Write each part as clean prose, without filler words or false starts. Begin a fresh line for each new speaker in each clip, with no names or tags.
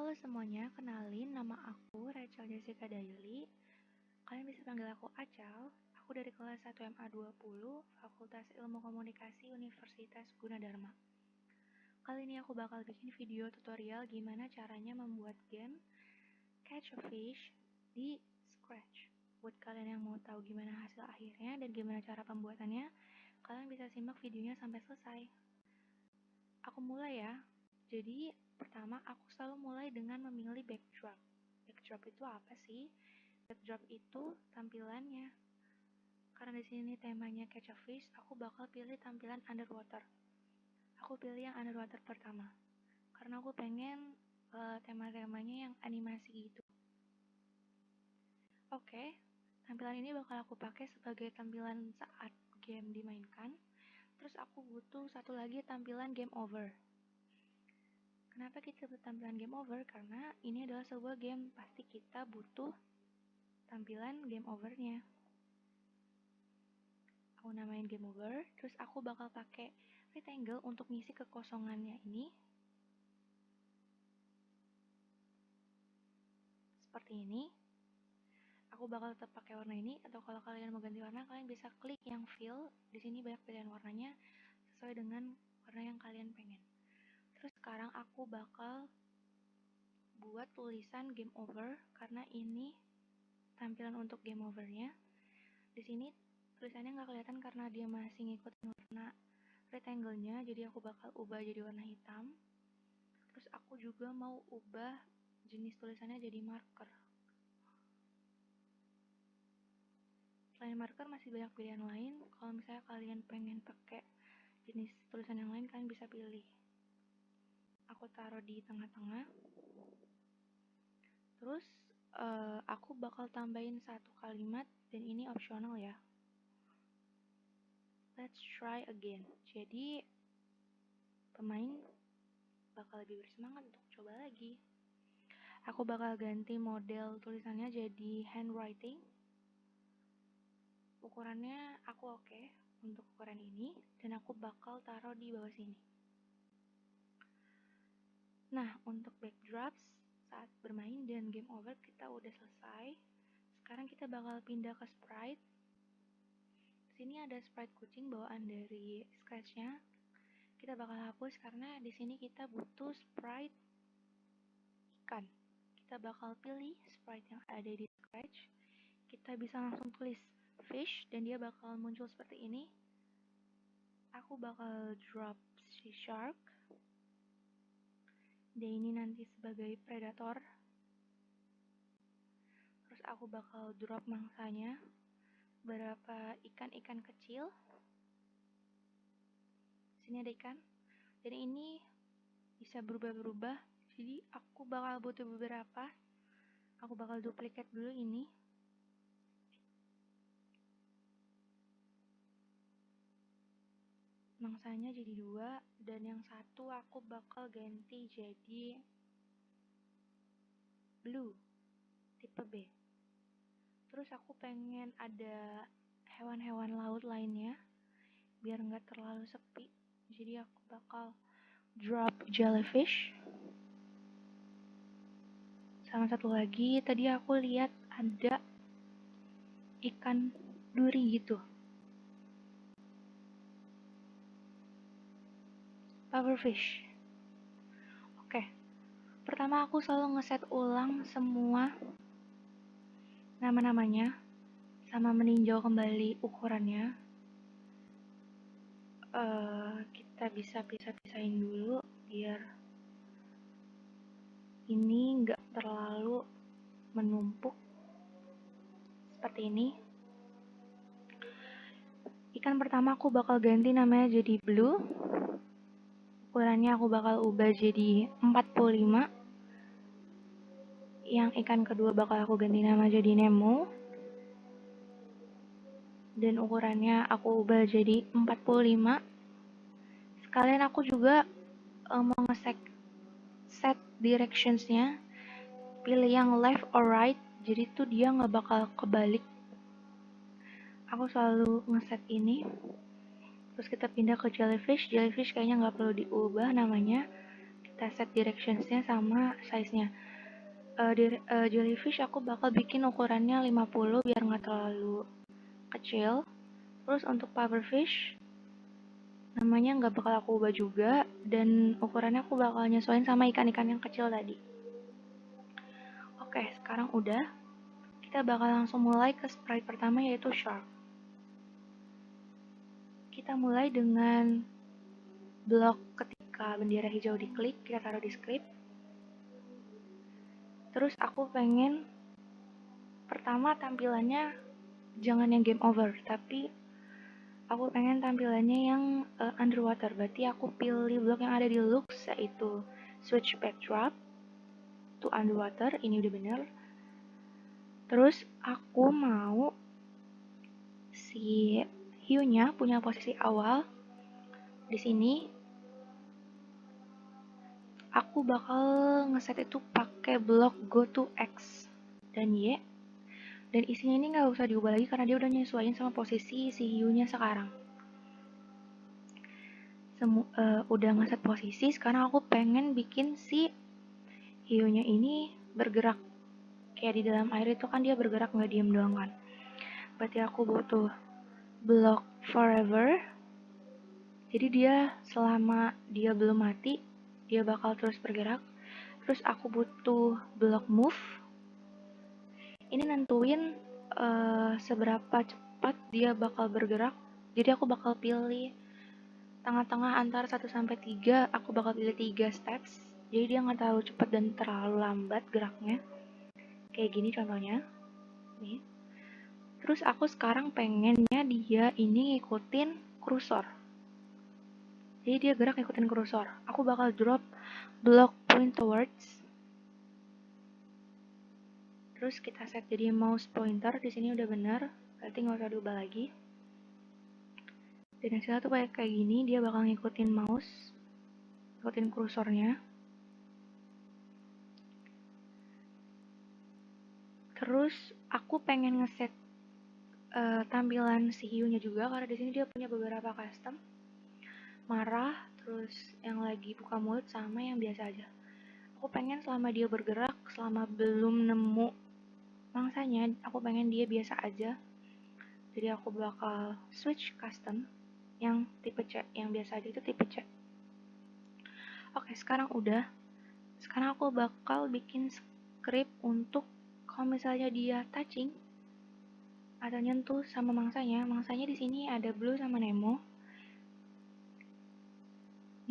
Halo semuanya, kenalin nama aku Rachel Jessica Daily. Kalian bisa panggil aku Acal. Aku dari kelas 1 MA20, Fakultas Ilmu Komunikasi Universitas Gunadarma. Kali ini aku bakal bikin video tutorial gimana caranya membuat game Catch a Fish di Scratch. Buat kalian yang mau tahu gimana hasil akhirnya dan gimana cara pembuatannya, kalian bisa simak videonya sampai selesai. Aku mulai ya. Jadi, pertama aku selalu mulai dengan memilih backdrop. Backdrop itu apa sih? Backdrop itu tampilannya. Karena di sini temanya Catch a Fish, aku bakal pilih tampilan underwater. Aku pilih yang underwater pertama. Karena aku pengen tema-temanya yang animasi gitu. Oke, tampilan ini bakal aku pakai sebagai tampilan saat game dimainkan. Terus aku butuh satu lagi tampilan game over. Kenapa kita butuh tampilan game over? Karena ini adalah sebuah game, pasti kita butuh tampilan game overnya. Aku namain game over, terus aku bakal pakai rectangle untuk ngisi kekosongannya ini. Seperti ini. Aku bakal tetap pakai warna ini, atau kalau kalian mau ganti warna, kalian bisa klik yang fill. Di sini banyak pilihan warnanya sesuai dengan warna yang kalian pengen. Terus sekarang aku bakal buat tulisan game over karena ini tampilan untuk game overnya. Di sini tulisannya nggak kelihatan karena dia masih ngikutin warna rectangle-nya, jadi aku bakal ubah jadi warna hitam. Terus aku juga mau ubah jenis tulisannya jadi marker. Selain marker masih banyak pilihan lain. Kalau misalnya kalian pengen pakai jenis tulisan yang lain, kalian bisa pilih. Aku taruh di tengah-tengah. Terus aku bakal tambahin satu kalimat dan ini opsional ya. Let's try again. Jadi pemain bakal lebih bersemangat untuk coba lagi. Aku bakal ganti model tulisannya jadi handwriting. Ukurannya aku oke untuk ukuran ini dan aku bakal taruh di bawah sini. Nah, untuk backdrops saat bermain dan game over kita udah selesai. Sekarang kita bakal pindah ke sprite. Di sini ada sprite kucing bawaan dari Scratch-nya. Kita bakal hapus karena di sini kita butuh sprite ikan. Kita bakal pilih sprite yang ada di Scratch. Kita bisa langsung tulis fish dan dia bakal muncul seperti ini. Aku bakal drop si shark. Dia ini nanti sebagai predator. Terus aku bakal drop mangsanya. Beberapa ikan-ikan kecil. Sini ada ikan. Dan ini bisa berubah-berubah. Jadi aku bakal butuh beberapa. Aku bakal duplikat dulu ini. Mangsanya jadi 2 dan yang satu aku bakal ganti jadi blue tipe B. Terus aku pengen ada hewan-hewan laut lainnya biar nggak terlalu sepi, jadi aku bakal drop jellyfish. Sama satu lagi, tadi aku lihat ada ikan duri gitu, pufferfish. Oke, pertama aku selalu ngeset ulang semua nama-namanya sama meninjau kembali ukurannya. Kita bisa pisah-pisahin dulu biar ini nggak terlalu menumpuk seperti ini. Ikan pertama aku bakal ganti namanya jadi blue. Ukurannya aku bakal ubah jadi 45. Yang ikan kedua bakal aku ganti nama jadi Nemo. Dan ukurannya aku ubah jadi 45. Sekalian aku juga mau set directionsnya. Pilih yang left or right, jadi tuh dia nggak bakal kebalik. Aku selalu ngeset ini. Terus kita pindah ke jellyfish. Jellyfish kayaknya nggak perlu diubah namanya. Kita kita set directionsnya sama size-nya. Jellyfish aku bakal bikin ukurannya 50 biar nggak terlalu kecil. Terus untuk pufferfish namanya nggak bakal aku ubah juga, dan ukurannya aku bakal nyesuaiin sama ikan-ikan yang kecil tadi. Oke, sekarang udah. Kita bakal langsung mulai ke sprite pertama, yaitu shark. Kita mulai dengan blok ketika bendera hijau diklik, kita taruh di script. Terus aku pengen pertama tampilannya jangan yang game over, tapi aku pengen tampilannya yang underwater. Berarti aku pilih blok yang ada di looks, yaitu switch backdrop to underwater. Ini udah bener. Terus aku mau si hue-nya punya posisi awal. Di sini aku bakal ngeset itu pakai blok go to X dan Y. Dan isinya ini nggak usah diubah lagi karena dia udah nyesuaiin sama posisi si hue-nya sekarang. Udah ngeset posisi, sekarang aku pengen bikin si hue-nya ini bergerak. Kayak di dalam air itu kan dia bergerak, nggak diem doang kan. Berarti aku butuh blok forever. Jadi dia selama dia belum mati, dia bakal terus bergerak. Terus aku butuh blok move. Ini nentuin seberapa cepat dia bakal bergerak. Jadi aku bakal pilih tengah-tengah antara 1 sampai 3, aku bakal pilih 3 steps. Jadi dia nggak terlalu cepat dan terlalu lambat geraknya. Kayak gini contohnya. Nih. Terus aku sekarang pengennya dia ini ngikutin kursor. Jadi dia gerak ngikutin kursor. Aku bakal drop block point towards. Terus kita set jadi mouse pointer. Di sini udah bener, berarti nggak usah diubah lagi. Dan hasilnya tuh kayak gini, dia bakal ngikutin mouse, ngikutin kursornya. Terus aku pengen ngeset tampilan si hue-nya juga, karena di sini dia punya beberapa custom. Marah, terus yang lagi buka mulut, sama yang biasa aja. Aku pengen selama dia bergerak, selama belum nemu mangsanya, aku pengen dia biasa aja. Jadi aku bakal switch custom yang tipe C, yang biasa aja itu tipe C. Oke, sekarang udah. Sekarang aku bakal bikin script untuk kalau misalnya dia touching atau nyentuh sama mangsanya. Mangsanya di sini ada Blue sama Nemo.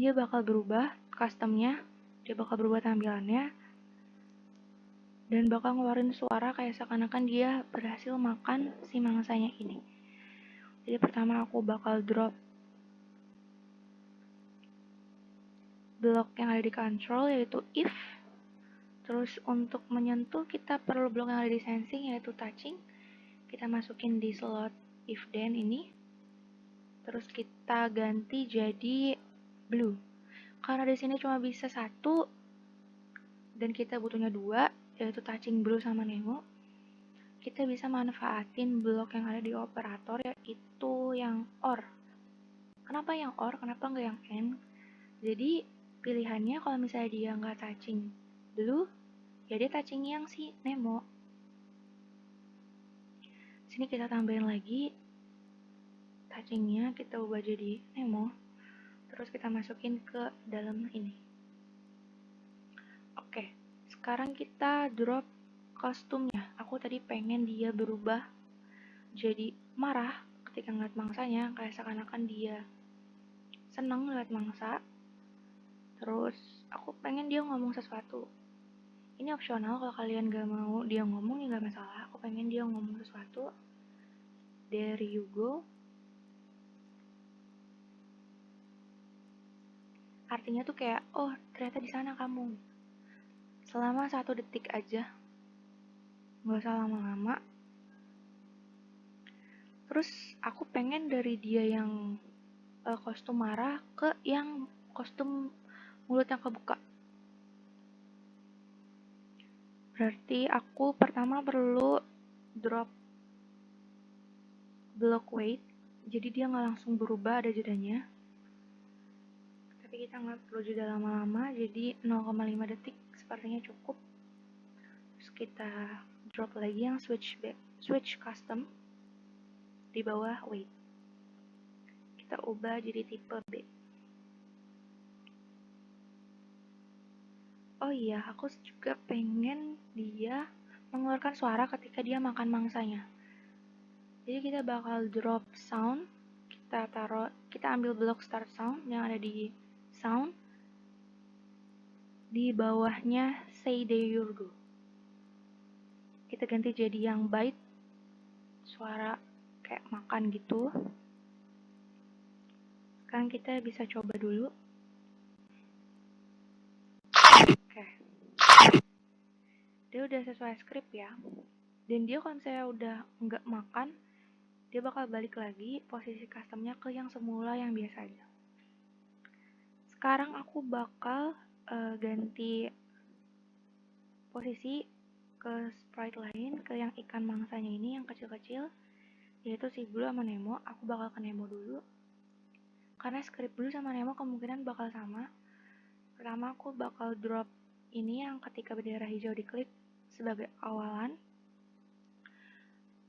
Dia bakal berubah customnya, dia bakal berubah tampilannya, dan bakal ngeluarin suara kayak seakan-akan dia berhasil makan si mangsanya ini. Jadi pertama aku bakal drop blok yang ada di control, yaitu if. Terus untuk menyentuh kita perlu blok yang ada di sensing, yaitu touching. Kita masukin di slot if then ini. Terus kita ganti jadi blue. Karena di sini cuma bisa 1 dan kita butuhnya 2, yaitu touching blue sama Nemo. Kita bisa manfaatin blok yang ada di operator, yaitu yang OR. Kenapa yang OR? Kenapa nggak yang AND? Jadi pilihannya kalau misalnya dia nggak touching blue, ya dia touching yang si Nemo. Sini kita tambahin lagi touchingnya, kita ubah jadi Nemo. Terus kita masukin ke dalam ini. Oke, sekarang kita drop kostumnya. Aku tadi pengen dia berubah jadi marah ketika ngeliat mangsanya, kayak seakan-akan dia seneng ngeliat mangsa. Terus aku pengen dia ngomong sesuatu. Ini opsional, kalau kalian gak mau dia ngomong ya gak masalah. Aku pengen dia ngomong sesuatu. There you go. Artinya tuh kayak, oh ternyata di sana kamu. Selama 1 detik aja, gak usah lama-lama. Terus aku pengen dari dia yang kostum marah ke yang kostum mulut yang kebuka. Berarti aku pertama perlu drop block weight, jadi dia nggak langsung berubah, ada jedanya. Kita tapi kita nggak perlu jeda lama-lama, jadi 0,5 detik sepertinya cukup. Terus kita drop lagi yang switch custom di bawah weight. Kita ubah jadi tipe B. Oh iya, aku juga pengen dia mengeluarkan suara ketika dia makan mangsanya. Jadi kita bakal drop sound, kita ambil blok start sound yang ada di sound, di bawahnya say de yurgo. Kita ganti jadi yang bite, suara kayak makan gitu. Sekarang kita bisa coba dulu. Oke. Dia udah sesuai skrip ya. Dan dia kalau misalnya udah nggak makan, dia bakal balik lagi posisi customnya ke yang semula yang biasa aja. Sekarang aku bakal ganti posisi ke sprite lain, ke yang ikan mangsanya ini yang kecil-kecil, yaitu si Blue sama Nemo. Aku bakal ke Nemo dulu, karena script Blue sama Nemo kemungkinan bakal sama. Pertama aku bakal drop ini yang ketika bendera hijau diklik sebagai awalan.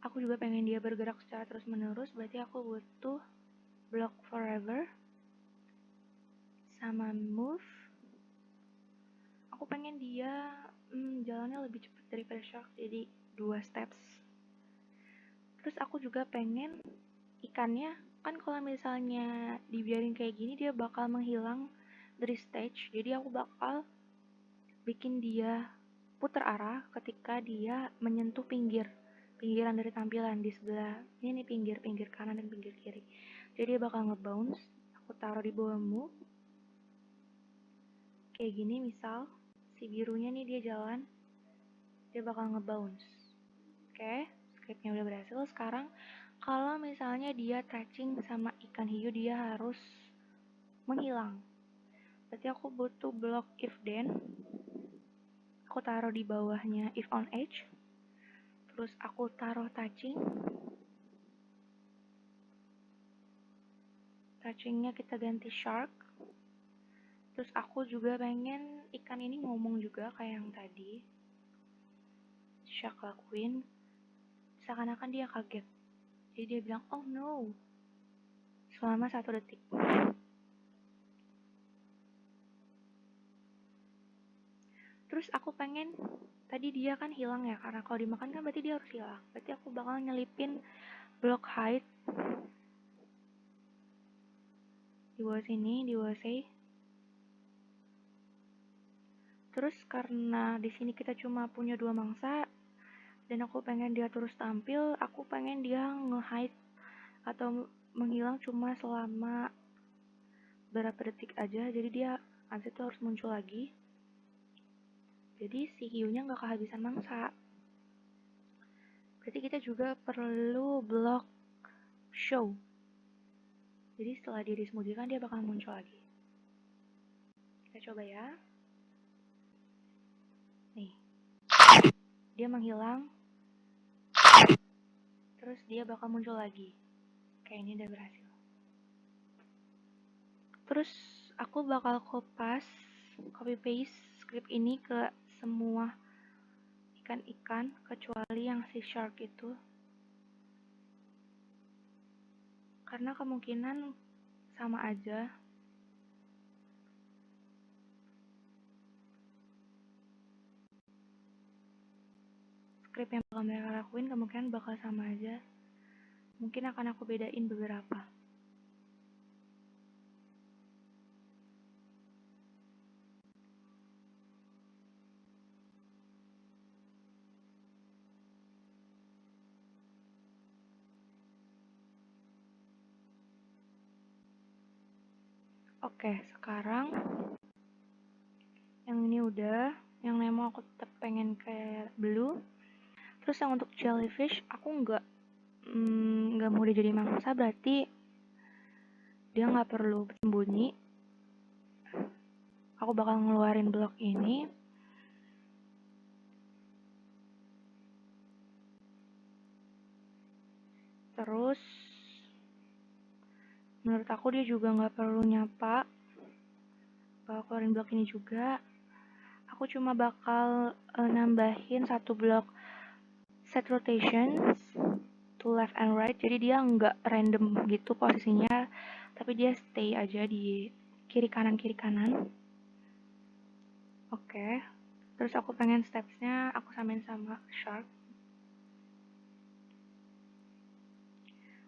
Aku juga pengen dia bergerak secara terus menerus, berarti aku butuh block forever sama move. Aku pengen dia jalannya lebih cepat daripada shark, jadi 2 steps. Terus aku juga pengen ikannya, kan kalau misalnya dibiarin kayak gini dia bakal menghilang dari stage, jadi aku bakal bikin dia putar arah ketika dia menyentuh pinggiran dari tampilan di sebelah ini, pinggir kanan dan pinggir kiri. Jadi dia bakal ngebounce. Aku taruh di bawah move kayak gini. Misal si birunya nih dia jalan, dia bakal ngebounce. Oke, scriptnya udah berhasil. Sekarang kalau misalnya dia touching sama ikan hiu, dia harus menghilang. Berarti aku butuh block if then. Aku taruh di bawahnya if on edge. Terus aku taruh touchingnya kita ganti shark. Terus aku juga pengen ikan ini ngomong juga kayak yang tadi shark lakuin, seakan-akan dia kaget, jadi dia bilang oh no selama 1 detik. Terus aku pengen, tadi dia kan hilang ya, karena kalau dimakan kan berarti dia harus hilang, berarti aku bakal nyelipin block height di bawah sini, di bawah say. Terus karena di sini kita cuma punya 2 mangsa dan aku pengen dia terus tampil, aku pengen dia nge-hide atau menghilang cuma selama berapa detik aja, jadi dia abis itu harus muncul lagi, jadi si hiunya nggak kehabisan mangsa. Berarti kita juga perlu block show, jadi setelah dia disembunyikan dia bakal muncul lagi. Kita coba ya. Nih, dia menghilang, terus dia bakal muncul lagi. Kayak ini udah berhasil. Terus aku bakal copy paste script ini ke semua ikan-ikan kecuali yang si shark itu, karena kemungkinan sama aja. Script yang bakal mereka lakuin kemungkinan bakal sama aja. Mungkin akan aku bedain beberapa. Oke, sekarang yang ini udah, yang Nemo aku tetap pengen kayak Blue. Terus yang untuk jellyfish aku nggak mau dia jadi mangsa, berarti dia nggak perlu sembunyi. Aku bakal ngeluarin blok ini. Terus menurut aku dia juga nggak perlu nyapa, bakal keluarin blok ini juga. Aku cuma bakal nambahin satu blok set rotations to left and right, jadi dia nggak random gitu posisinya, tapi dia stay aja di kiri kanan. Oke. Terus aku pengen stepsnya aku samain sama shark.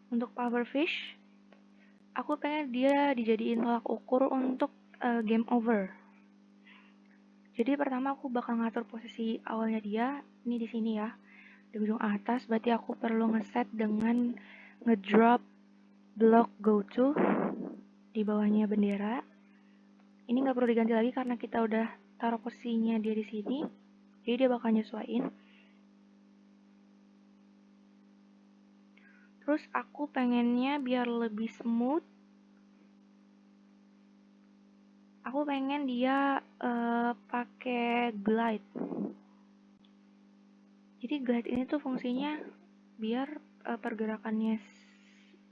Untuk powerfish, aku pengen dia dijadiin tolak ukur untuk game over. Jadi pertama aku bakal ngatur posisi awalnya dia, ini di sini ya, di ujung atas. Berarti aku perlu ngeset dengan ngedrop block go to di bawahnya bendera. Ini nggak perlu diganti lagi karena kita udah taruh posisinya dia di sini. Jadi dia bakal nyesuaiin. Terus aku pengennya biar lebih smooth. Aku pengen dia pakai glide. Jadi glide ini tuh fungsinya biar pergerakannya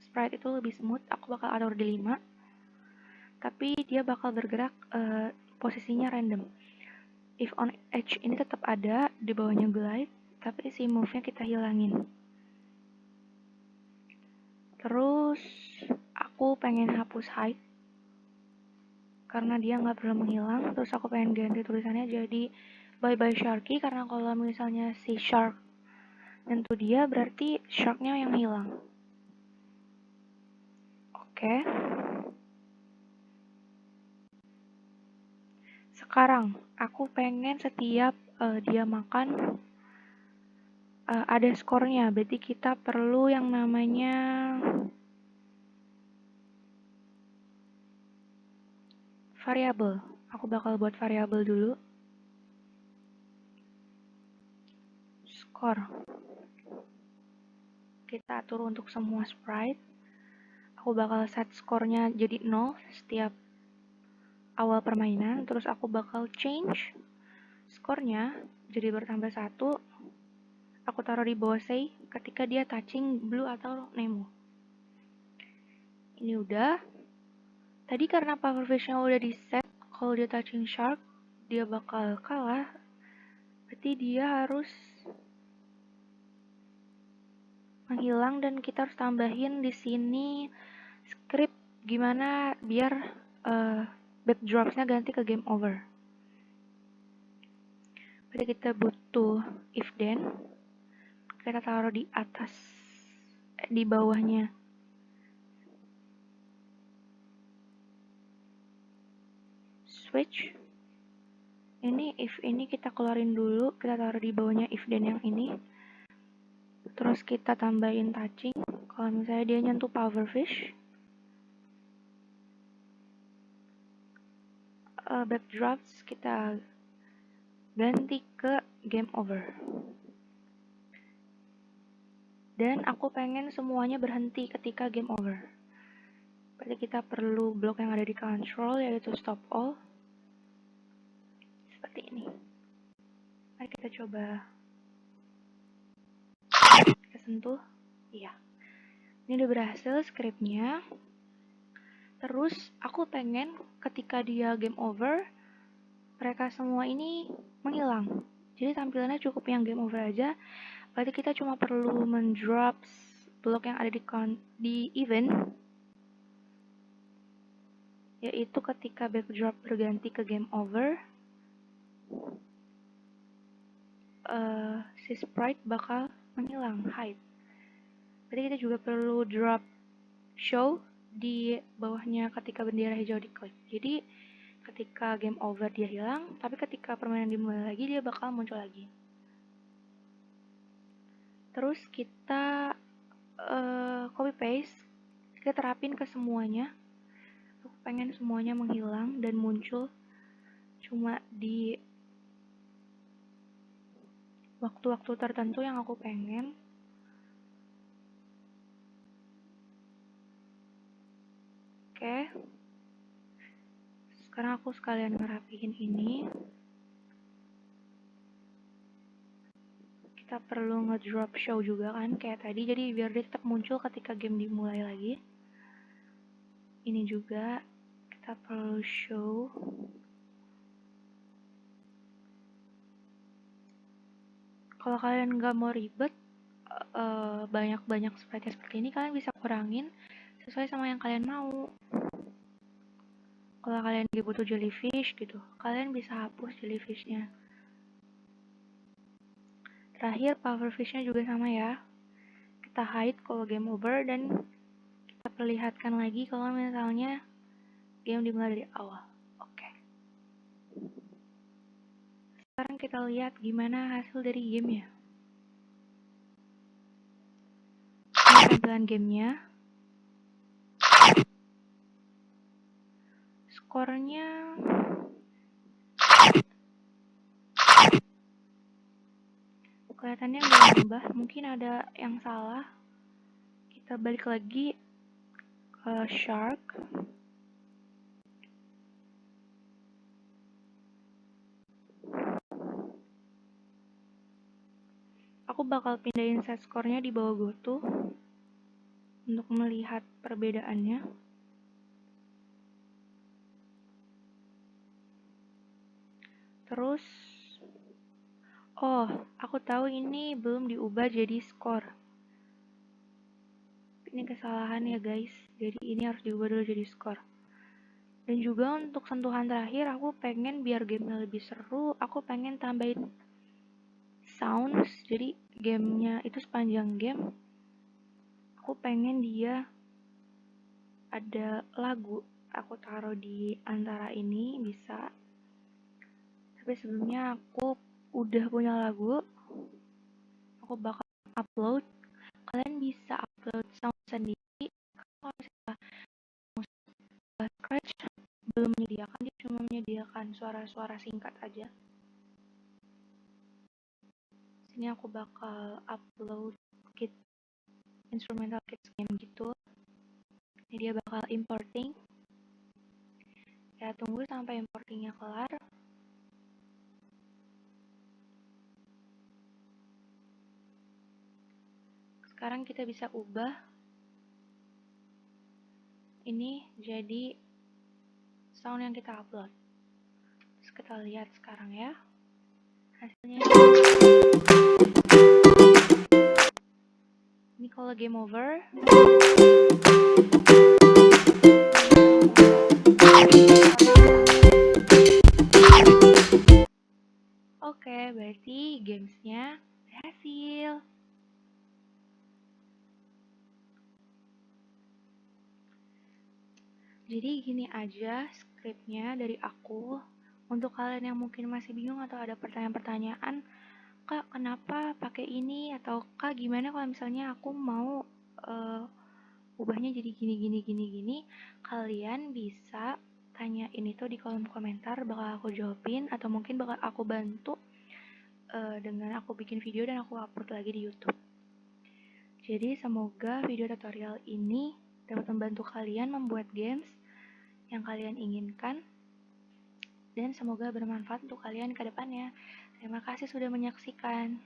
sprite itu lebih smooth. Aku bakal atur di 5. Tapi dia bakal bergerak posisinya random. If on edge ini tetap ada di bawahnya glide, tapi si move-nya kita hilangin. Terus aku pengen hapus hide karena dia nggak perlu menghilang. Terus aku pengen ganti tulisannya jadi bye bye Sharky, karena kalau misalnya si shark nyentuh dia berarti sharknya yang hilang. Oke. Sekarang aku pengen setiap dia makan ada skornya. Berarti kita perlu yang namanya variabel. Aku bakal buat variabel dulu. Skor. Kita atur untuk semua sprite. Aku bakal set skornya jadi 0 setiap awal permainan. Terus aku bakal change skornya jadi bertambah 1. Aku taruh di bawah say ketika dia touching blue atau Nemo. Ini udah. Tadi karena powerfish-nya udah di set, kalau dia touching shark, dia bakal kalah. Berarti dia harus menghilang dan kita harus tambahin di sini script gimana biar backdrops-nya ganti ke game over. Berarti kita butuh if then, kita taruh di atas, di bawahnya. Switch. Ini if ini kita keluarin dulu, kita taruh di bawahnya if then yang ini. Terus kita tambahin touching. Kalau misalnya dia nyentuh powerfish, backdrops kita ganti ke game over. Dan aku pengen semuanya berhenti ketika game over. Berarti kita perlu blok yang ada di control, yaitu stop all. Seperti ini. Mari kita coba. Kita sentuh. Iya. Ini udah berhasil scriptnya. Terus aku pengen ketika dia game over, mereka semua ini menghilang. Jadi tampilannya cukup yang game over aja. Berarti kita cuma perlu mendrop blok yang ada di event, yaitu ketika backdrop berganti ke game over, si sprite bakal menghilang, hide. Berarti kita juga perlu drop show di bawahnya ketika bendera hijau diklik. Jadi ketika game over dia hilang, tapi ketika permainan dimulai lagi dia bakal muncul lagi. Terus kita copy paste, kita terapin ke semuanya. Aku pengen semuanya menghilang dan muncul cuma di waktu-waktu tertentu yang aku pengen. Oke. Sekarang aku sekalian ngerapihin ini. Kita perlu ngedrop show juga kan kayak tadi, jadi biar dia tetap muncul ketika game dimulai lagi. Ini juga kita perlu show. Kalau kalian nggak mau ribet, banyak-banyak sprite seperti ini, kalian bisa kurangin sesuai sama yang kalian mau. Kalau kalian butuh jellyfish gitu, kalian bisa hapus jellyfishnya. Terakhir, pufferfishnya juga sama ya. Kita hide kalau game over dan kita perlihatkan lagi kalau misalnya game dimulai dari awal. Oke. Sekarang kita lihat gimana hasil dari gamenya. Ini tampilan gamenya. Skornya kelihatannya belum berubah, mungkin ada yang salah. Kita balik lagi ke Shark. Aku bakal pindahin set skornya di bawah GoTo untuk melihat perbedaannya. Terus, oh, aku tahu ini belum diubah jadi skor. Ini kesalahan ya guys, jadi ini harus diubah dulu jadi skor. Dan juga untuk sentuhan terakhir, aku pengen biar gamenya lebih seru, aku pengen tambahin sounds. Jadi gamenya itu sepanjang game, aku pengen dia ada lagu. Aku taruh di antara ini, bisa. Tapi sebelumnya aku udah punya lagu, aku bakal upload. Kalian bisa upload sound sendiri. Kalau misalnya Scratch belum menyediakan, dia cuma menyediakan suara-suara singkat aja. Sini aku bakal upload kit instrumental kits game gitu. Ini dia bakal importing. Ya tunggu sampai importingnya kelar. Sekarang kita bisa ubah ini jadi sound yang kita upload. Terus kita lihat sekarang ya hasilnya. Ini kalau game over. Oke, berarti gamesnya berhasil. Jadi gini aja skripnya dari aku. Untuk kalian yang mungkin masih bingung atau ada pertanyaan-pertanyaan, Kak kenapa pakai ini, atau Kak gimana kalau misalnya aku mau ubahnya jadi gini, kalian bisa tanyain itu di kolom komentar, bakal aku jawabin atau mungkin bakal aku bantu dengan aku bikin video dan aku upload lagi di YouTube. Jadi semoga video tutorial ini dapat membantu kalian membuat games yang kalian inginkan dan semoga bermanfaat untuk kalian ke depannya. Terima kasih sudah menyaksikan.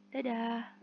Dadah.